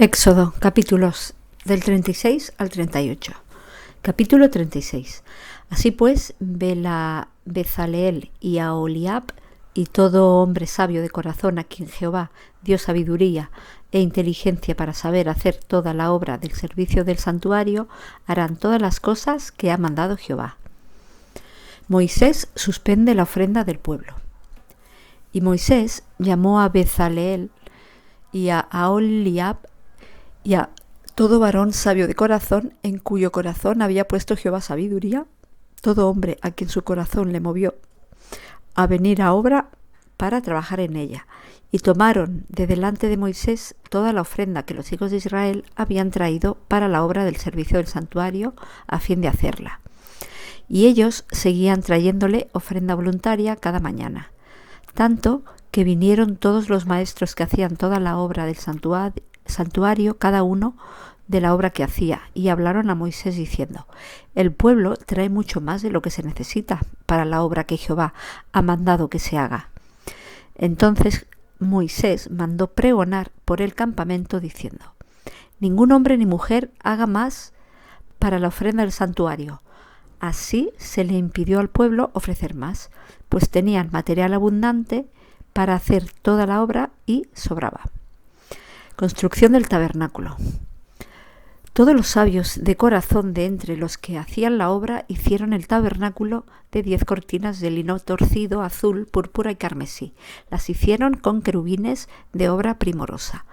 Éxodo, capítulos del 36 al 38. Capítulo 36. Así pues, Bezaleel y Aholiab y todo hombre sabio de corazón a quien Jehová dio sabiduría e inteligencia para saber hacer toda la obra del servicio del santuario, harán todas las cosas que ha mandado Jehová. Moisés suspende la ofrenda del pueblo. Y Moisés llamó a Bezaleel y a Aholiab y a todo varón sabio de corazón, en cuyo corazón había puesto Jehová sabiduría, todo hombre a quien su corazón le movió a venir a obra para trabajar en ella. Y tomaron de delante de Moisés toda la ofrenda que los hijos de Israel habían traído para la obra del servicio del santuario, a fin de hacerla. Y ellos seguían trayéndole ofrenda voluntaria cada mañana, tanto que vinieron todos los maestros que hacían toda la obra del santuario, cada uno de la obra que hacía, y hablaron a Moisés diciendo: el pueblo trae mucho más de lo que se necesita para la obra que Jehová ha mandado que se haga. Entonces Moisés mandó pregonar por el campamento diciendo: ningún hombre ni mujer haga más para la ofrenda del santuario. Así se le impidió al pueblo ofrecer más, pues tenían material abundante para hacer toda la obra y sobraba. Construcción del tabernáculo. Todos los sabios de corazón de entre los que hacían la obra hicieron el tabernáculo de 10 cortinas de lino torcido, azul, púrpura y carmesí. Las hicieron con querubines de obra primorosa.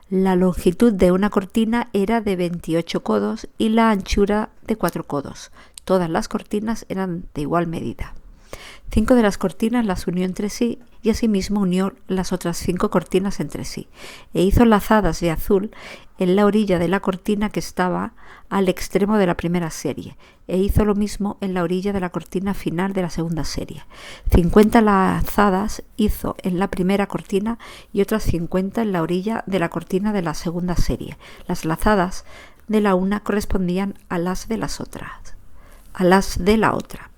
La longitud de una cortina era de 28 codos y la anchura de 4 codos. Todas las cortinas eran de igual medida. 5 de las cortinas las unió entre sí, y asimismo unió las otras 5 cortinas entre sí, e hizo lazadas de azul en la orilla de la cortina que estaba al extremo de la primera serie, e hizo lo mismo en la orilla de la cortina final de la segunda serie. 50 lazadas hizo en la primera cortina y otras 50 en la orilla de la cortina de la segunda serie. Las lazadas de la una correspondían a las de las otras, a las de la otra.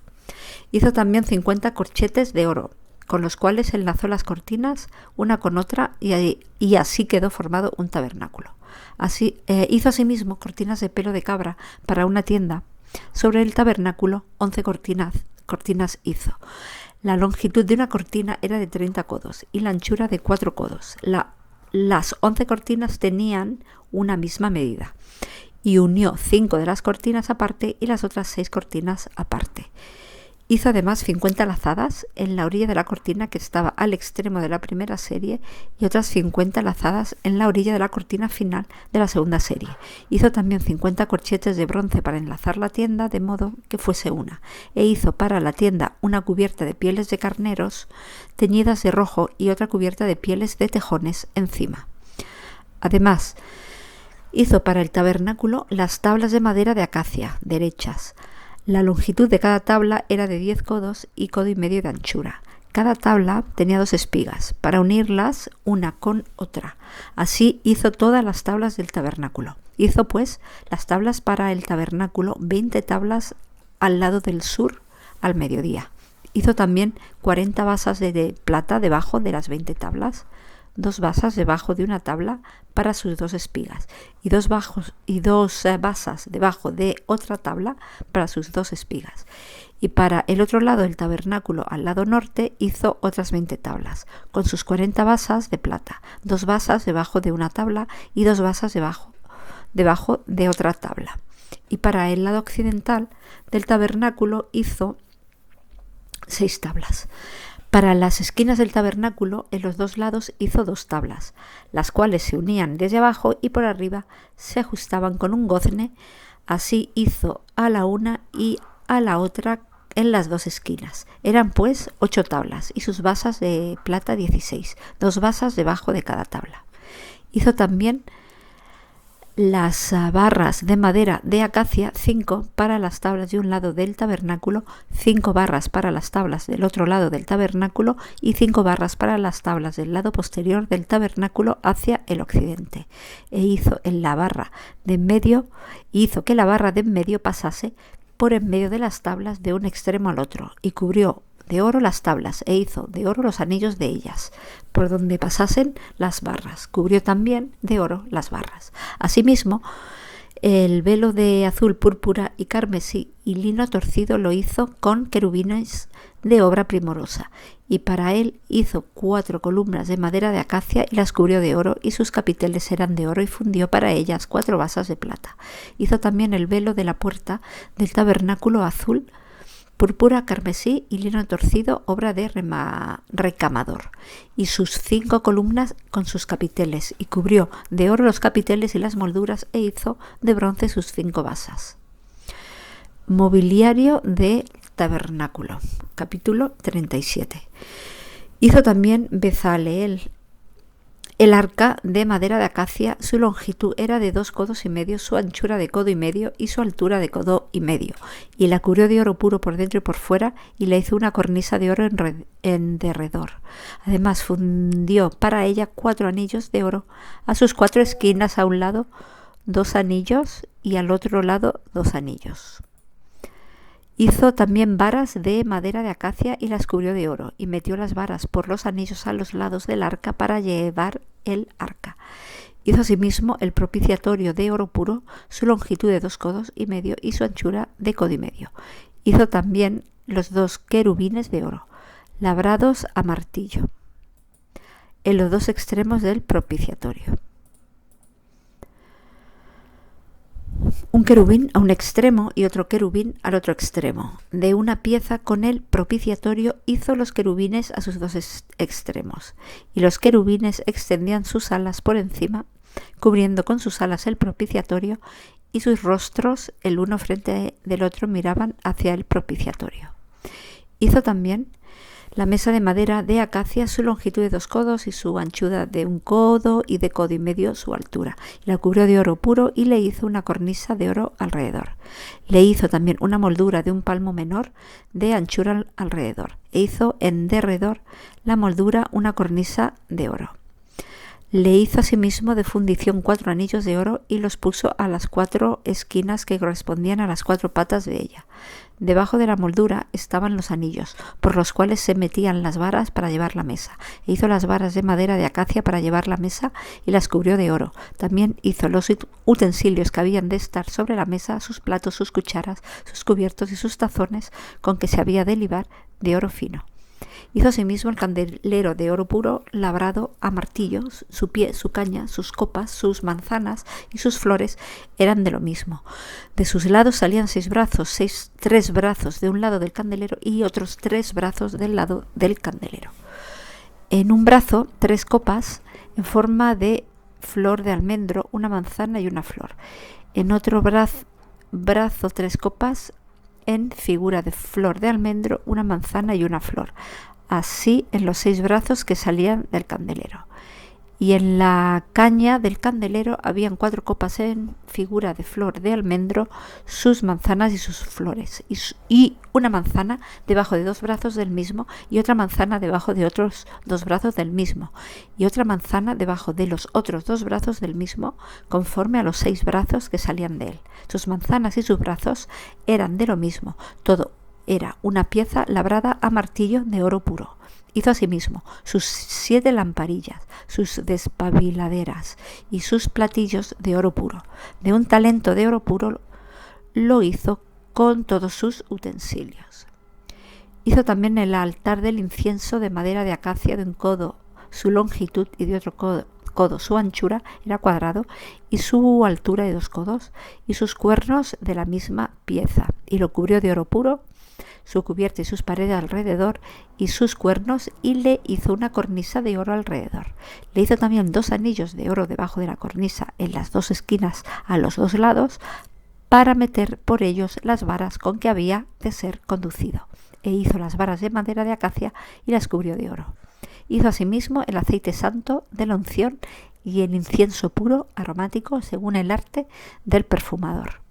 Hizo también 50 corchetes de oro, con los cuales enlazó las cortinas una con otra, y así quedó formado un tabernáculo. Hizo asimismo cortinas de pelo de cabra para una tienda. Sobre el tabernáculo 11 cortinas hizo. La longitud de una cortina era de 30 codos y la anchura de 4 codos. Las 11 cortinas tenían una misma medida. Y unió 5 de las cortinas aparte y las otras 6 cortinas aparte. Hizo además 50 lazadas en la orilla de la cortina que estaba al extremo de la primera serie y otras 50 lazadas en la orilla de la cortina final de la segunda serie. Hizo también 50 corchetes de bronce para enlazar la tienda de modo que fuese una, e hizo para la tienda una cubierta de pieles de carneros teñidas de rojo y otra cubierta de pieles de tejones encima. Además, hizo para el tabernáculo las tablas de madera de acacia derechas. La longitud de cada tabla era de 10 codos y codo y medio de anchura. Cada tabla tenía 2 espigas, para unirlas una con otra. Así hizo todas las tablas del tabernáculo. Hizo pues las tablas para el tabernáculo, 20 tablas al lado del sur al mediodía. Hizo también 40 basas de plata debajo de las 20 tablas, 2 basas debajo de una tabla para sus 2 espigas, y 2 basas debajo de otra tabla para sus 2 espigas. Y para el otro lado del tabernáculo, al lado norte, hizo otras 20 tablas, con sus 40 basas de plata, 2 basas debajo de una tabla y 2 basas debajo de otra tabla. Y para el lado occidental del tabernáculo hizo 6 tablas. Para las esquinas del tabernáculo, en los 2 lados hizo 2 tablas, las cuales se unían desde abajo y por arriba se ajustaban con un gozne. Así hizo a la una y a la otra en las 2 esquinas. Eran pues 8 tablas y sus basas de plata 16, 2 basas debajo de cada tabla. Hizo también las barras de madera de acacia, 5 para las tablas de un lado del tabernáculo, 5 barras para las tablas del otro lado del tabernáculo y 5 barras para las tablas del lado posterior del tabernáculo hacia el occidente. E hizo que la barra de en medio pasase por en medio de las tablas de un extremo al otro, y cubrió de oro las tablas, e hizo de oro los anillos de ellas, por donde pasasen las barras. Cubrió también de oro las barras. Asimismo, el velo de azul, púrpura y carmesí y lino torcido lo hizo con querubines de obra primorosa, y para él hizo 4 columnas de madera de acacia y las cubrió de oro, y sus capiteles eran de oro, y fundió para ellas 4 basas de plata. Hizo también el velo de la puerta del tabernáculo azul, púrpura, carmesí y lino torcido, obra de recamador, y sus 5 columnas con sus capiteles, y cubrió de oro los capiteles y las molduras, e hizo de bronce sus 5 basas. Mobiliario de tabernáculo. Capítulo 37. Hizo también Bezaleel el arca de madera de acacia. Su longitud era de 2 codos y medio, su anchura de codo y medio y su altura de codo y medio, y la cubrió de oro puro por dentro y por fuera, y le hizo una cornisa de oro en derredor. Además fundió para ella 4 anillos de oro a sus 4 esquinas, a un lado 2 anillos y al otro lado 2 anillos. Hizo también varas de madera de acacia y las cubrió de oro, y metió las varas por los anillos a los lados del arca para llevar el arca. Hizo asimismo el propiciatorio de oro puro, su longitud de 2 codos y medio y su anchura de codo y medio. Hizo también los 2 querubines de oro, labrados a martillo, en los 2 extremos del propiciatorio. Un querubín a un extremo y otro querubín al otro extremo. De una pieza con el propiciatorio hizo los querubines a sus 2 extremos, y los querubines extendían sus alas por encima, cubriendo con sus alas el propiciatorio, y sus rostros el uno frente del otro miraban hacia el propiciatorio. Hizo también la mesa de madera de acacia, su longitud de 2 codos y su anchura de 1 codo y de codo y medio su altura. Y la cubrió de oro puro y le hizo una cornisa de oro alrededor. Le hizo también una moldura de 1 palmo menor de anchura alrededor. E hizo en derredor la moldura una cornisa de oro. Le hizo asimismo de fundición 4 anillos de oro y los puso a las 4 esquinas que correspondían a las 4 patas de ella. Debajo de la moldura estaban los anillos, por los cuales se metían las varas para llevar la mesa. E hizo las varas de madera de acacia para llevar la mesa y las cubrió de oro. También hizo los utensilios que habían de estar sobre la mesa, sus platos, sus cucharas, sus cubiertos y sus tazones, con que se había de libar de oro fino. Hizo asimismo el candelero de oro puro labrado a martillos, su pie, su caña, sus copas, sus manzanas y sus flores eran de lo mismo. De sus lados salían 6 brazos, 3 brazos de un lado del candelero y otros 3 brazos del lado del candelero. En un brazo 3 copas en forma de flor de almendro, una manzana y una flor. En otro brazo 3 copas en figura de flor de almendro, una manzana y una flor. Así en los 6 brazos que salían del candelero. Y en la caña del candelero habían 4 copas en figura de flor de almendro, sus manzanas y sus flores, y una manzana debajo de 2 brazos del mismo, y otra manzana debajo de otros 2 brazos del mismo, y otra manzana debajo de los otros 2 brazos del mismo, conforme a los 6 brazos que salían de él. Sus manzanas y sus brazos eran de lo mismo, todo era una pieza labrada a martillo de oro puro. Hizo asimismo sus 7 lamparillas, sus despabiladeras y sus platillos de oro puro. De un talento de oro puro lo hizo con todos sus utensilios. Hizo también el altar del incienso de madera de acacia de 1 codo su longitud y de otro codo su anchura, era cuadrado, y su altura de 2 codos, y sus cuernos de la misma pieza, y lo cubrió de oro puro, su cubierta y sus paredes alrededor, y sus cuernos, y le hizo una cornisa de oro alrededor. Le hizo también 2 anillos de oro debajo de la cornisa en las 2 esquinas a los 2 lados, para meter por ellos las varas con que había de ser conducido. E hizo las varas de madera de acacia y las cubrió de oro. Hizo asimismo el aceite santo de la unción y el incienso puro aromático según el arte del perfumador.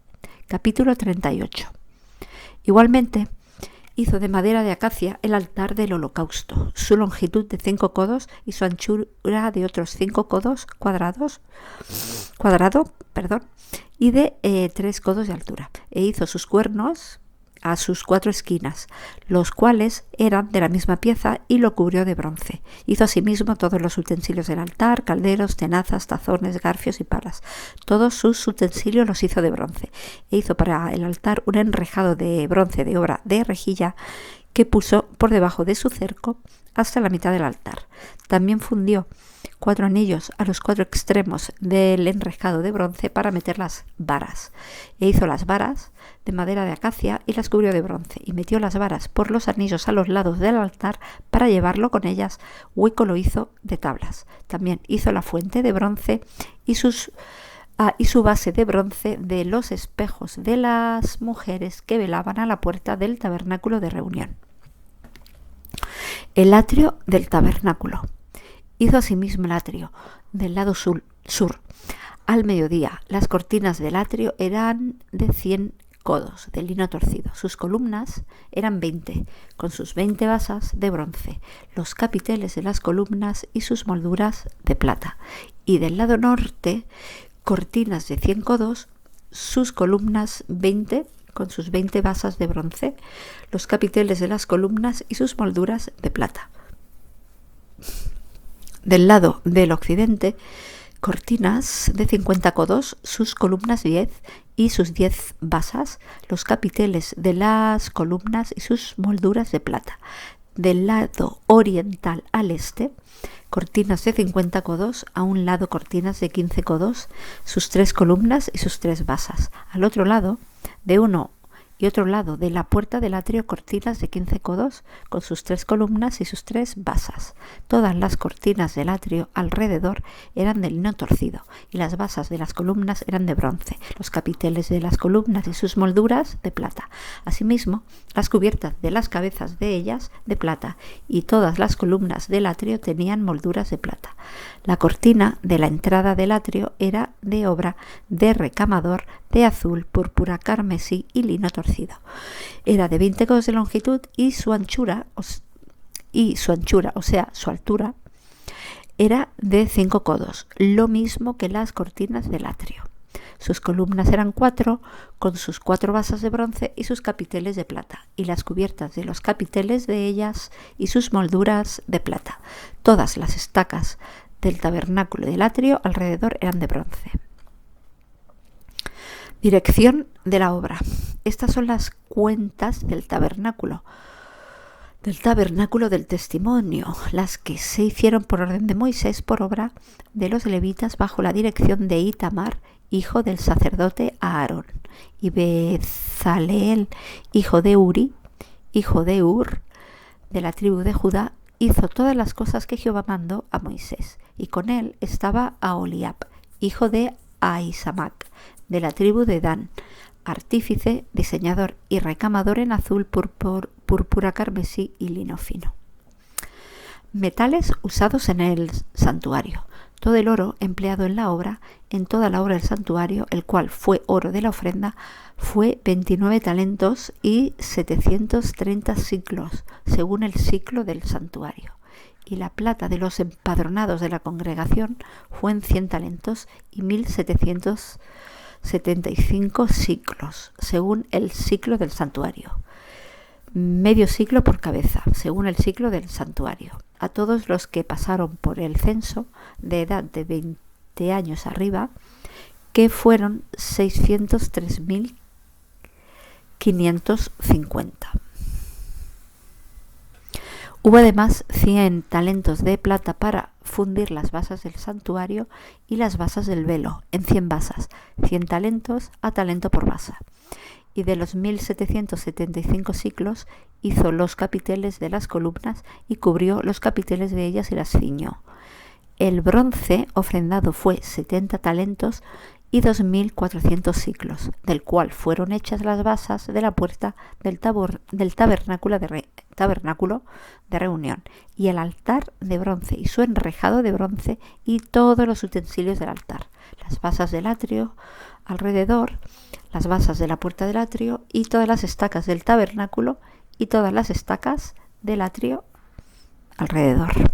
Capítulo 38. Igualmente hizo de madera de acacia el altar del holocausto, su longitud de 5 codos y su anchura de otros 5 codos cuadrado, y de 3 codos de altura. E hizo sus cuernos a sus 4 esquinas, los cuales eran de la misma pieza, y lo cubrió de bronce. Hizo asimismo todos los utensilios del altar, calderos, tenazas, tazones, garfios y palas. Todos sus utensilios los hizo de bronce. E hizo para el altar un enrejado de bronce de obra de rejilla que puso por debajo de su cerco hasta la mitad del altar. También fundió 4 anillos a los 4 extremos del enrejado de bronce para meter las varas. E hizo las varas de madera de acacia y las cubrió de bronce, y metió las varas por los anillos a los lados del altar para llevarlo con ellas. Hueco lo hizo de tablas. También hizo la fuente de bronce y su base de bronce de los espejos de las mujeres que velaban a la puerta del tabernáculo de reunión. El atrio del tabernáculo. Hizo asimismo el atrio del lado sur. Al mediodía, las cortinas del atrio eran de 100 codos de lino torcido. Sus columnas eran 20, con sus 20 basas de bronce, los capiteles de las columnas y sus molduras de plata. Y del lado norte, cortinas de 100 codos, sus columnas 20, con sus 20 basas de bronce, los capiteles de las columnas y sus molduras de plata. Del lado del occidente, cortinas de 50 codos, sus columnas 10 y sus 10 basas, los capiteles de las columnas y sus molduras de plata. Del lado oriental al este, cortinas de 50 codos, a un lado cortinas de 15 codos, sus 3 columnas y sus 3 basas. Al otro lado, de uno y otro lado de la puerta del atrio, cortinas de 15 codos, con sus 3 columnas y sus 3 basas. Todas las cortinas del atrio alrededor eran de lino torcido, y las basas de las columnas eran de bronce, los capiteles de las columnas y sus molduras de plata. Asimismo, las cubiertas de las cabezas de ellas de plata, y todas las columnas del atrio tenían molduras de plata. La cortina de la entrada del atrio era de obra de recamador de azul, púrpura, carmesí y lino torcido. Era de 20 codos de longitud, y su anchura, o sea, su altura, era de 5 codos, lo mismo que las cortinas del atrio. Sus columnas eran 4, con sus 4 basas de bronce y sus capiteles de plata, y las cubiertas de los capiteles de ellas y sus molduras de plata. Todas las estacas del tabernáculo y del atrio alrededor eran de bronce. Dirección de la obra. Estas son las cuentas del tabernáculo del testimonio, las que se hicieron por orden de Moisés por obra de los levitas bajo la dirección de Itamar, hijo del sacerdote Aarón, y Bezaleel, hijo de Uri, hijo de Ur, de la tribu de Judá, hizo todas las cosas que Jehová mandó a Moisés, y con él estaba Aholiab, hijo de Ahisamac, de la tribu de Dan, artífice, diseñador y recamador en azul, púrpura, carmesí y lino fino. Metales usados en el santuario. Todo el oro empleado en toda la obra del santuario, el cual fue oro de la ofrenda, fue 29 talentos y 730 siclos, según el siclo del santuario. Y la plata de los empadronados de la congregación fue en 100 talentos y 1775 siclos, según el siclo del santuario. Medio siclo por cabeza, según el siclo del santuario. A todos los que pasaron por el censo de edad de 20 años arriba, que fueron 603.550. Hubo además 100 talentos de plata para fundir las basas del santuario y las basas del velo en 100 basas, 100 talentos a talento por basa. Y de los 1775 siclos hizo los capiteles de las columnas y cubrió los capiteles de ellas y las ciñó. El bronce ofrendado fue 70 talentos y 2.400 siclos, del cual fueron hechas las basas de la puerta del tabernáculo de reunión, y el altar de bronce y su enrejado de bronce y todos los utensilios del altar, las basas del atrio alrededor, las basas de la puerta del atrio y todas las estacas del tabernáculo y todas las estacas del atrio alrededor.